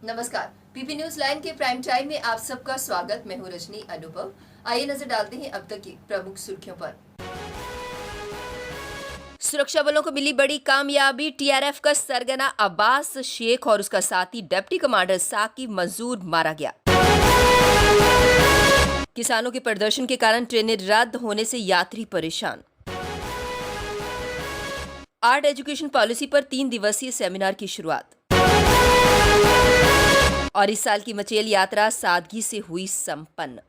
नमस्कार। PP news line के prime time में आप सबका स्वागत। मैं हूं रजनी अनुभव। आइए नजर डालते हैं अब तक की प्रमुख सुर्खियों पर। सुरक्षा बलों को मिली बड़ी कामयाबी। टीआरएफ का सरगना अब्बास शेख और उसका साथी डिप्टी कमांडर साकिब मंजूर मारा गया। किसानों के प्रदर्शन के कारण ट्रेनें रद्द होने से यात्री परेशान। आर्ट एजुकेशन पॉलिसी पर 3 दिवसीय सेमिनार की शुरुआत। और इस साल की मचेल यात्रा सादगी से हुई संपन्न।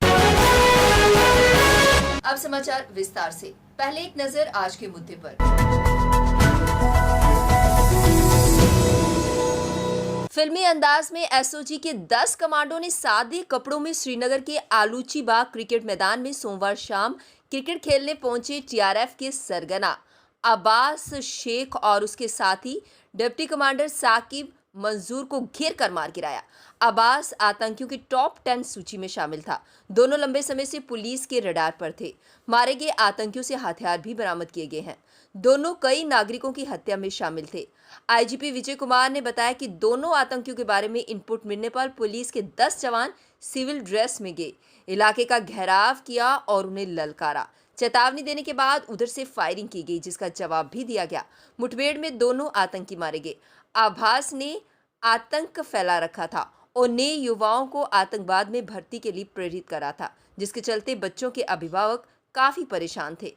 अब समाचार विस्तार से। पहले एक नजर आज के मुद्दे पर। फिल्मी अंदाज में एसओजी के 10 कमांडो ने सादे कपड़ों में श्रीनगर के आलूची बाग क्रिकेट मैदान में सोमवार शाम क्रिकेट खेलने पहुंचे टीआरएफ के सरगना अब्बास शेख और उसके साथी डिप्टी कमांडर साकिब मंजूर को घेर कर मार गिराया। अब्बास आतंकियों की टॉप 10 सूची में शामिल था। दोनों लंबे समय से पुलिस के रडार पर थे। मारे गए आतंकियों से हथियार भी बरामद किए गए हैं। दोनों कई नागरिकों की हत्या में शामिल थे। आईजीपी विजय कुमार ने बताया कि दोनों आतंकियों के बारे में इनपुट मिलने पर पुलिस के 10 जवान सिविल ड्रेस में गए, इलाके का घेराव किया और उन्हें ललकारा। चेतावनी देने के बाद उधर से फायरिंग की गई, जिसका जवाब भी दिया गया। मुठभेड़ में दोनों आतंकी मारे गए। आभास ने आतंक फैला रखा था और नए युवाओं को आतंकवाद में भर्ती के लिए प्रेरित करा था, जिसके चलते बच्चों के अभिभावक काफी परेशान थे।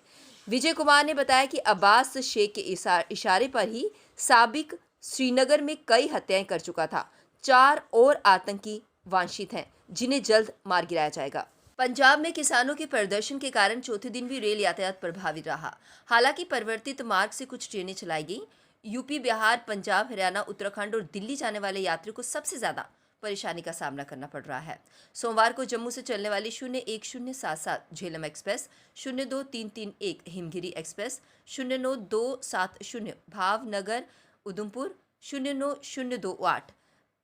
विजय कुमार ने बताया कि अब्बास शेख के इशारे पर ही साबिक श्रीनगर में कई हत्याएं कर चुका था। 4 और आतंकी वांछित हैं, जिन्हें जल्द मार गिराया जाएगा। पंजाब में किसानों के प्रदर्शन के कारण चौथे दिन भी रेल यातायात प्रभावित रहा। हालांकि परिवर्तित मार्ग से कुछ ट्रेनें चलाई गईं। यूपी, बिहार, पंजाब, हरियाणा, उत्तराखंड और दिल्ली जाने वाले यात्रियों को सबसे ज्यादा परेशानी का सामना करना पड़ रहा है। सोमवार को जम्मू से चलने वाली 01077 Jhelum express, 02331 Himgiri express, 09270 Bhavnagar Udhampur, 09028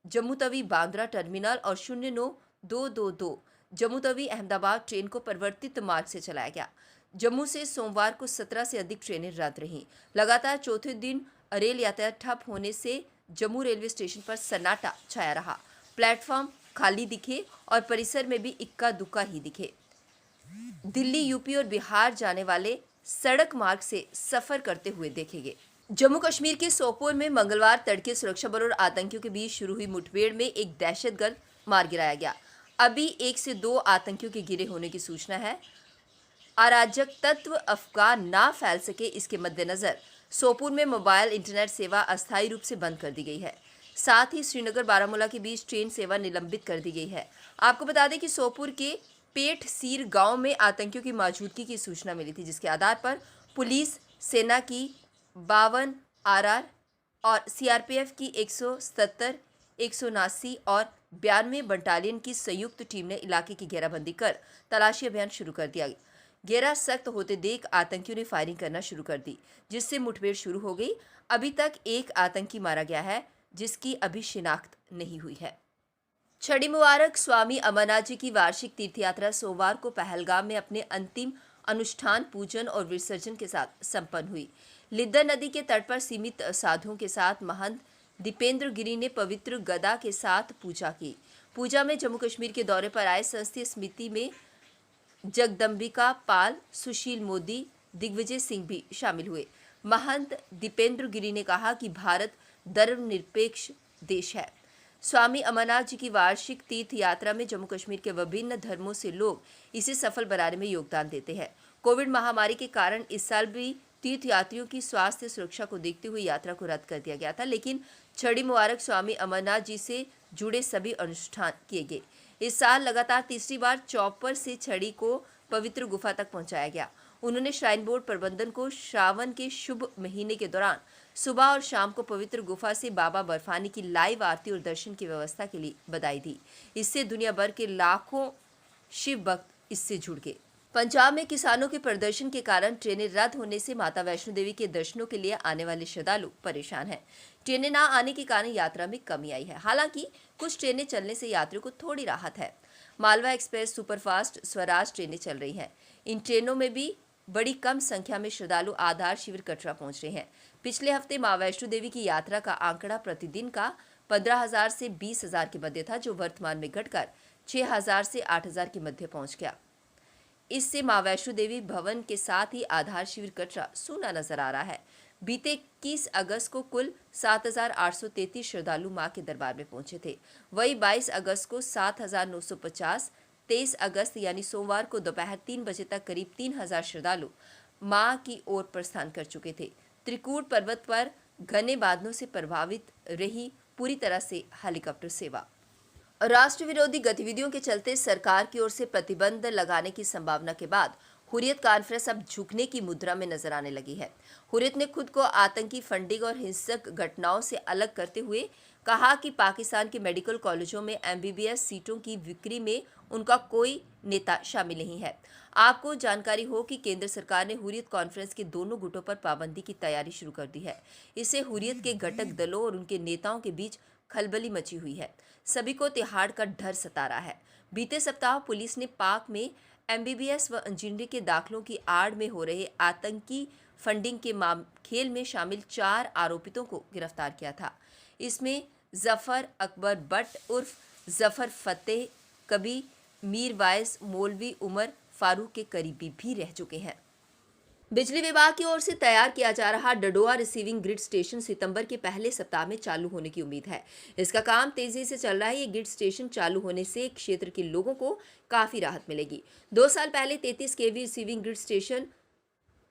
Jammu Tawi Bandra terminal और 09222 जम्मू तवी अहमदाबाद ट्रेन को परिवर्तित मार्ग से चलाया गया। जम्मू से सोमवार को 17 से अधिक ट्रेनें रद्द रहीं। लगातार चौथे दिन रेल यातायात ठप होने से जम्मू रेलवे स्टेशन पर सन्नाटा छाया रहा। प्लेटफॉर्म खाली दिखे और परिसर में भी इक्का दुक्का ही दिखे। दिल्ली, यूपी और बिहार जाने वाले सड़क मार्ग से सफर करते हुए देखे गए। जम्मू कश्मीर के सोपोर में मंगलवार तड़के सुरक्षा बल और आतंकियों के बीच शुरू हुई मुठभेड़ में एक दहशतगर्द मार गिराया गया। अभी 1 से 2 आतंकियों के गिरे होने की सूचना है। अराजक तत्व अफवाह ना फैल सके, इसके मद्देनजर सोपोर में मोबाइल इंटरनेट सेवा अस्थायी रूप से बंद कर दी गई है। साथ ही श्रीनगर बारामूला के बीच ट्रेन सेवा निलंबित कर दी गई है। आपको बता दें कि सोपोर के पेट सीर गांव में आतंकियों की मौजूदगी की सूचना मिली थी, जिसके आधार पर पुलिस, सेना की 52 आरआर और सीआरपीएफ की 177, 179 और 92 बटालियन की संयुक्त टीम ने इलाके की घेराबंदी कर तलाशी अभियान शुरू कर दिया। घेरा सख्त होते देख आतंकियों ने फायरिंग करना शुरू कर दी, जिससे मुठभेड़ शुरू हो गई। अभी तक एक आतंकी मारा गया है, जिसकी अभी शिनाख्त नहीं हुई है। छड़ी मुबारक स्वामी अमरनाथ जी की वार्षिक तीर्थ यात्रा सोमवार को पहलगाम में अपने अंतिम अनुष्ठान, पूजन और विसर्जन के साथ संपन्न हुई। लिद्दर नदी के तट पर सीमित साधुओं के साथ महंत दीपेंद्र गिरी ने पवित्र गदा के साथ पूजा की। पूजा में जम्मू कश्मीर के दौरे पर आए संस्थीय समिति में जगदम्बिका पाल, सुशील मोदी, दिग्विजय सिंह भी शामिल हुए। महंत दीपेंद्र गिरी ने कहा कि भारत धर्मनिरपेक्ष देश है। स्वामी अमरनाथ जी की वार्षिक तीर्थ यात्रा में जम्मू कश्मीर के विभिन्न धर्मों से लोग इसे सफल बनाने में योगदान देते हैं। कोविड महामारी के कारण इस साल भी तीर्थ यात्रियों की स्वास्थ्य सुरक्षा को देखते हुए यात्रा को रद्द कर दिया गया था, लेकिन छड़ी मुबारक स्वामी अमरनाथ जी से जुड़े सभी अनुष्ठान किए गए। इस साल लगातार तीसरी बार चौपर से छड़ी को पवित्र गुफा तक पहुंचाया गया। उन्होंने श्राइन बोर्ड प्रबंधन को श्रावण के शुभ महीने के दौरान सुबह और शाम को पवित्र गुफा से बाबा बर्फानी की लाइव आरती और दर्शन की व्यवस्था के लिए बधाई दी। इससे दुनिया भर के लाखों शिव भक्त इससे जुड़ गए। पंजाब में किसानों के प्रदर्शन के कारण ट्रेनें रद्द होने से माता वैष्णो देवी के दर्शनों के लिए आने वाले श्रद्धालु परेशान हैं। ट्रेनें ना आने के कारण यात्रा में कमी आई है। हालांकि कुछ ट्रेनें चलने से यात्रियों को थोड़ी राहत है। मालवा एक्सप्रेस, सुपरफास्ट, स्वराज ट्रेनें चल रही हैं। इन ट्रेनों में भी बड़ी कम संख्या में श्रद्धालु आधार शिविर कटरा पहुंच रहे हैं। पिछले हफ्ते मां वैष्णो देवी की यात्रा का आंकड़ा प्रतिदिन का 15,000 से 20,000 के मध्य था, जो वर्तमान में घटकर 6,000 से 8,000 के मध्य पहुंच गया। इससे मां वैष्णो देवी भवन के साथ ही आधार शिविर कटरा सूना नजर आ रहा है। बीते 21 अगस्त को कुल 7,833 श्रद्धालु मां के दरबार में पहुंचे थे। वही 22 अगस्त को 7,950, 23 अगस्त यानी सोमवार को दोपहर 3 बजे तक करीब 3,000 श्रद्धालु मां की ओर प्रस्थान कर चुके थे। त्रिकूट पर्वत पर घने बादलों से प्रभावित रही पूरी तरह से हेलीकॉप्टर सेवा। राष्ट्र विरोधी गतिविधियों के चलते सरकार की ओर से प्रतिबंध लगाने की संभावना के बाद हुर्रियत कॉन्फ्रेंस अब झुकने की मुद्रा में नजर आने लगी है। हुर्रियत ने खुद को आतंकी फंडिंग और हिंसक घटनाओं से अलग करते हुए कहा कि पाकिस्तान के मेडिकल कॉलेजों में MBBS सीटों की बिक्री में उनका कोई नेता शामिल नहीं है। आपको जानकारी हो कि केंद्र सरकार ने हुर्रियत कॉन्फ्रेंस के दोनों गुटों पर पाबंदी की तैयारी शुरू कर दी है। इससे हुर्रियत के घटक दलों और उनके नेताओं के बीच खलबली मची हुई है। सभी को तिहाड़ का डर सता रहा है। बीते सप्ताह पुलिस ने पाक में MBBS व इंजीनियरिंग के दाखिलों की आड़ में हो रहे आतंकी फंडिंग के खेल में शामिल 4 आरोपितों को गिरफ्तार किया था। इसमें जफर अकबर बट उर्फ जफर फतेह, कभी मीर वाइस, मौलवी उमर फारूक के करीबी भी रह चुके हैं। बिजली विभाग की ओर से तैयार किया जा रहा डडोआ रिसीविंग ग्रिड स्टेशन सितंबर के पहले सप्ताह में चालू होने की उम्मीद है। इसका काम तेजी से चल रहा है। ये ग्रिड स्टेशन चालू होने से क्षेत्र के लोगों को काफी राहत मिलेगी। 2 साल पहले 33 kV रिसीविंग ग्रिड स्टेशन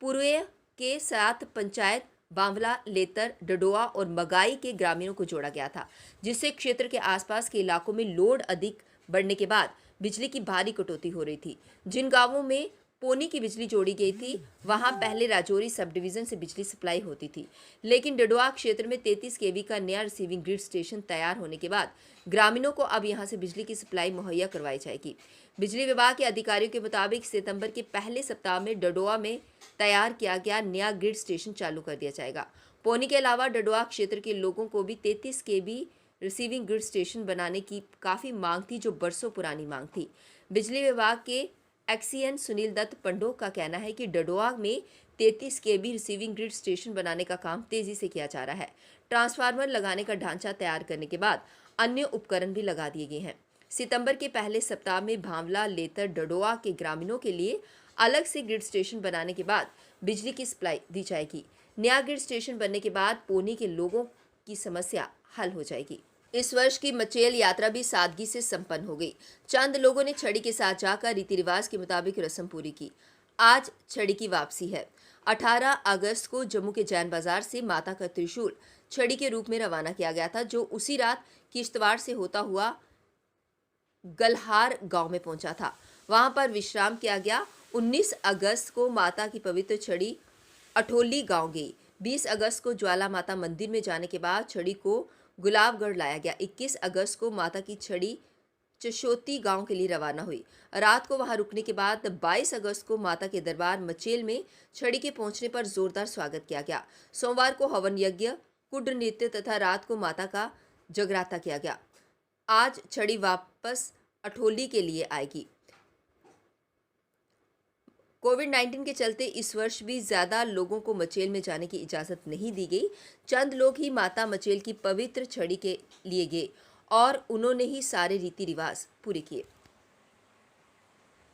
पुरुए के साथ पंचायत बांवला, लेतर, डडोआ और मगाई के ग्रामीणों को जोड़ा गया था, जिससे क्षेत्र के आसपास के इलाकों में लोड अधिक बढ़ने के बाद बिजली की भारी कटौती हो रही थी। जिन गांवों में पोनी की बिजली जोड़ी गई थी, वहां पहले राजौरी सब डिवीजन से बिजली सप्लाई होती थी, लेकिन डडोआ क्षेत्र में 33 kV का नया रिसीविंग ग्रिड स्टेशन तैयार होने के बाद ग्रामीणों को अब यहां से बिजली की सप्लाई मुहैया करवाई जाएगी। बिजली विभाग के अधिकारियों के मुताबिक सितंबर के पहले सप्ताह में डडोआ में तैयार किया गया नया ग्रिड स्टेशन चालू कर दिया जाएगा। पोनी के अलावा डडोआ क्षेत्र के लोगों को भी 33 kV रिसीविंग ग्रिड स्टेशन बनाने की काफ़ी मांग थी, जो बरसों पुरानी मांग थी। बिजली विभाग के एक्सीएन सुनील दत्त पंडो का कहना है कि डडोआ में 33 kV रिसीविंग ग्रिड स्टेशन बनाने का काम तेजी से किया जा रहा है। ट्रांसफार्मर लगाने का ढांचा तैयार करने के बाद अन्य उपकरण भी लगा दिए गए हैं। सितंबर के पहले सप्ताह में भांवला, लेतर, डडोआ के ग्रामीणों के लिए अलग से ग्रिड स्टेशन बनाने के बाद बिजली की सप्लाई दी जाएगी। नया ग्रिड स्टेशन बनने के बाद पोनी के लोगों की समस्या हल हो जाएगी। इस वर्ष की मचेल यात्रा भी सादगी से संपन्न हो गई। चंद लोगों ने छड़ी के साथ जाकर रीति रिवाज के मुताबिक रस्म पूरी की। आज छड़ी की वापसी है। 18 अगस्त को जम्मू के जैन बाजार से माता का त्रिशूल छड़ी के रूप में रवाना किया गया था, जो उसी रात किश्तवाड़ से होता हुआ गलहार गांव में पहुंचा था। वहां पर विश्राम किया गया। 19 अगस्त को माता की पवित्र छड़ी अठोली गांव गई। 20 अगस्त को ज्वाला माता मंदिर में जाने के बाद छड़ी को गुलाबगढ़ लाया गया। 21 अगस्त को माता की छड़ी चशोती गांव के लिए रवाना हुई। रात को वहां रुकने के बाद 22 अगस्त को माता के दरबार मचेल में छड़ी के पहुंचने पर जोरदार स्वागत किया गया। सोमवार को हवन यज्ञ, कुड्र नृत्य तथा रात को माता का जगराता किया गया। आज छड़ी वापस अठोली के लिए आएगी। कोविड-19 के चलते इस वर्ष भी ज्यादा लोगों को मचेल में जाने की इजाजत नहीं दी गई। चंद लोग ही माता मचेल की पवित्र छड़ी के लिए गए और उन्होंने ही सारे रीति रिवाज पूरे किए।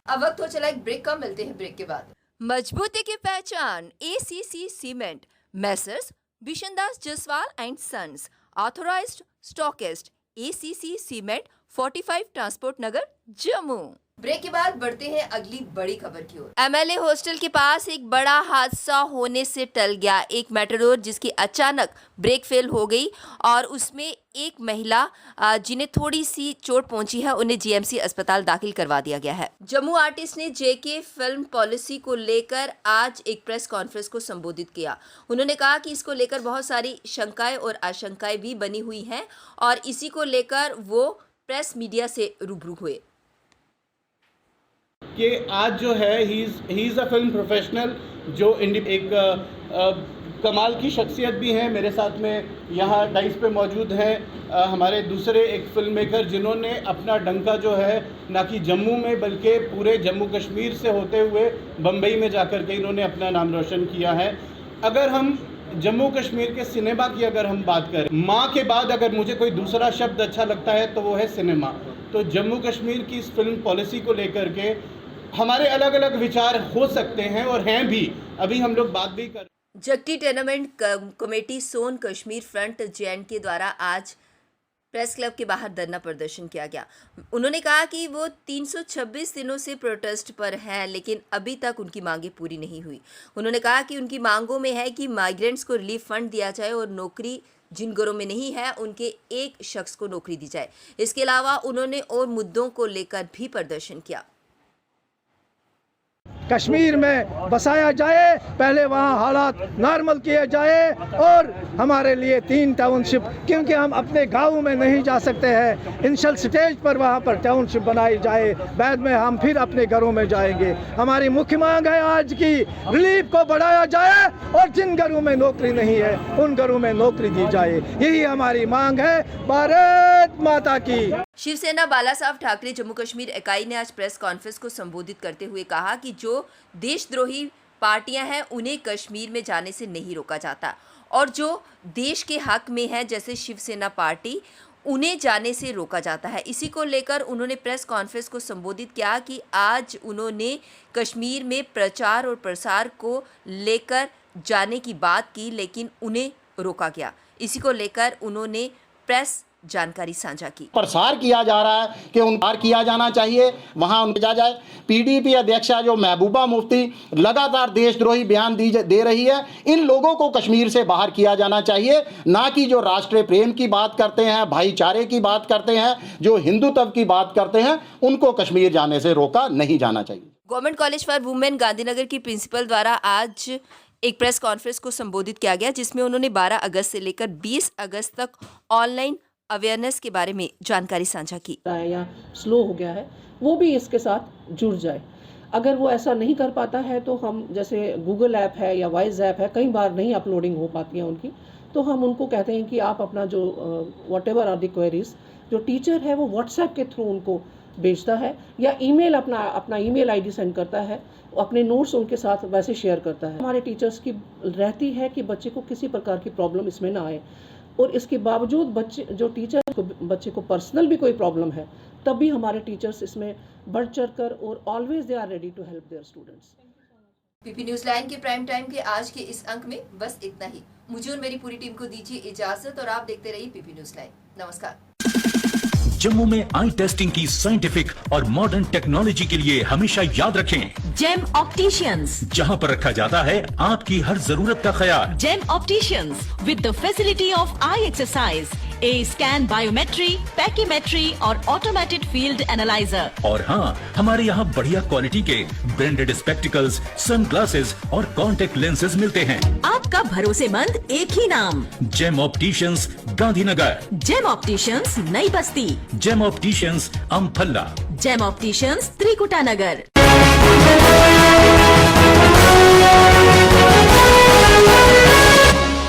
अब वक्त हो चला एक ब्रेक का, मिलते हैं ब्रेक के बाद। मजबूती की पहचान ACC cement, Messrs Bishandas Jaswal and sons, authorised stockist, ACC cement, 45 transport Nagar, Jammu. Break के बाद बढ़ते हैं अगली बड़ी खबर की ओर। MLA हॉस्टल के पास एक बड़ा हादसा होने से टल गया। एक मेटाडोर जिसकी अचानक ब्रेक फेल हो गई और उसमें एक महिला जिन्हें थोड़ी सी चोट पहुंची है, उन्हें GMC अस्पताल दाखिल करवा दिया गया है। जम्मू आर्टिस्ट ने JK फिल्म पॉलिसी को लेकर आज एक प्रेस कॉन्फ्रेंस को संबोधित किया। उन्होंने कहा कि इसको लेकर बहुत सारी शंकाएं और आशंकाएं भी बनी हुई हैं और इसी को लेकर वो प्रेस मीडिया से रूबरू हुए कि आज जो है he is a film professional, जो एक कमाल की शख्सियत भी हैं। मेरे साथ में यहाँ डाइस पे मौजूद हैं हमारे दूसरे एक फिल्म मेकर, जिन्होंने अपना डंका जो है ना कि जम्मू में बल्कि पूरे जम्मू कश्मीर से होते हुए बम्बई में जाकर के इन्होंने अपना नाम रोशन किया है। अगर हम जम्मू कश्मीर के सिनेमा की अगर हम बात करें, माँ के बाद अगर मुझे कोई दूसरा शब्द अच्छा लगता है तो वो है सिनेमा। तो जम्मू कश्मीर की इस फिल्म पॉलिसी को लेकर के हमारे अलग अलग विचार हो सकते हैं और हैं भी, अभी हम लोग बात भी कर। जट्टी टेनमेंट कमेटी सोन कश्मीर फ्रंट JNK द्वारा आज प्रेस क्लब के बाहर धरना प्रदर्शन किया गया। उन्होंने कहा कि वो 326 दिनों से प्रोटेस्ट पर हैं, लेकिन अभी तक उनकी मांगें पूरी नहीं हुई। उन्होंने कहा कि उनकी मांगों में है कि माइग्रेंट्स को रिलीफ फंड दिया जाए और नौकरी जिन घरों में नहीं है उनके एक शख्स को नौकरी दी जाए। इसके अलावा उन्होंने और मुद्दों को लेकर भी प्रदर्शन किया। कश्मीर में बसाया जाए, पहले वहाँ हालात नॉर्मल किए जाए और हमारे लिए 3 टाउनशिप, क्योंकि हम अपने गाँव में नहीं जा सकते हैं, इनिशियल स्टेज पर वहाँ पर टाउनशिप बनाई जाए, बाद में हम फिर अपने घरों में जाएंगे। हमारी मुख्य मांग है आज की रिलीफ को बढ़ाया जाए और जिन घरों में नौकरी नहीं है उन घरों में नौकरी दी जाए, यही हमारी मांग है। भारत माता की। शिवसेना बाला साहब ठाकरे जम्मू कश्मीर इकाई ने आज प्रेस कॉन्फ्रेंस को संबोधित करते हुए कहा कि जो देशद्रोही पार्टियां हैं उन्हें कश्मीर में जाने से नहीं रोका जाता और जो देश के हक में है जैसे शिवसेना पार्टी, उन्हें जाने से रोका जाता है। इसी को लेकर उन्होंने प्रेस कॉन्फ्रेंस को संबोधित किया कि आज उन्होंने कश्मीर में प्रचार और प्रसार को लेकर जाने की बात की, लेकिन उन्हें रोका गया। इसी को लेकर उन्होंने प्रेस जानकारी साझा की। प्रसार किया जा रहा है कि उनकार किया जाना चाहिए, वहां उन जा जाए। PDP अध्यक्षा जो महबूबा मुफ्ती लगातार देशद्रोही बयान दे रही है, इन लोगों को कश्मीर से बाहर किया जाना चाहिए, ना कि जो राष्ट्रीय प्रेम की बात करते हैं, भाईचारे की बात करते हैं, जो हिंदुत्व की बात करते हैं, उनको कश्मीर जाने से रोका नहीं जाना चाहिए। Government college for women Gandhinagar की प्रिंसिपल द्वारा आज एक प्रेस कॉन्फ्रेंस को संबोधित किया गया, जिसमें उन्होंने 12 अगस्त से लेकर 20 अगस्त तक ऑनलाइन अवेयरनेस के बारे में जानकारी साझा की। या स्लो हो गया है, वो भी इसके साथ जुड़ जाए। अगर वो ऐसा नहीं कर पाता है तो हम, जैसे गूगल ऐप है या वाइज ऐप है, कई बार नहीं अपलोडिंग हो पाती है उनकी, तो हम उनको कहते हैं कि आप अपना जो व्हाटएवर आर द क्वेरीज, जो टीचर है वो व्हाट्सएप के थ्रू उनको भेजता है या ईमेल अपना ईमेल आईडी सेंड करता है, अपने नोट्स उनके साथ वैसे शेयर करता है। हमारे टीचर्स की रहती है कि बच्चे को किसी प्रकार की प्रॉब्लम इसमें ना आए, और इसके बावजूद बच्चे को पर्सनल भी कोई प्रॉब्लम है, तब भी हमारे टीचर्स इसमें बढ़ चढ़कर और always they are ready to help their students. PP news line के प्राइम टाइम के आज के इस अंक में बस इतना ही। मुझे और मेरी पूरी टीम को दीजिए इजाजत और आप देखते रहिए PP न्यूज़ लाइन। नमस्कार। जम्मू में आई टेस्टिंग की साइंटिफिक और मॉडर्न टेक्नोलॉजी के लिए हमेशा याद रखें जेम ऑप्टिशियंस, जहां पर रखा जाता है आपकी हर जरूरत का ख्याल। Gem opticians with the facility of eye exercise, A scan, biometry, pachymetry और ऑटोमेटेड फील्ड एनालाइजर। और हाँ, हमारे यहाँ बढ़िया क्वालिटी के ब्रांडेड स्पेक्टिकल्स, सनग्लासेस और कॉन्टेक्ट लेंसेज मिलते हैं। आपका भरोसेमंद एक ही नाम, gem opticians Gandhinagar, gem opticians Nai Basti, gem opticians Amphalla, gem opticians Trikuta नगर।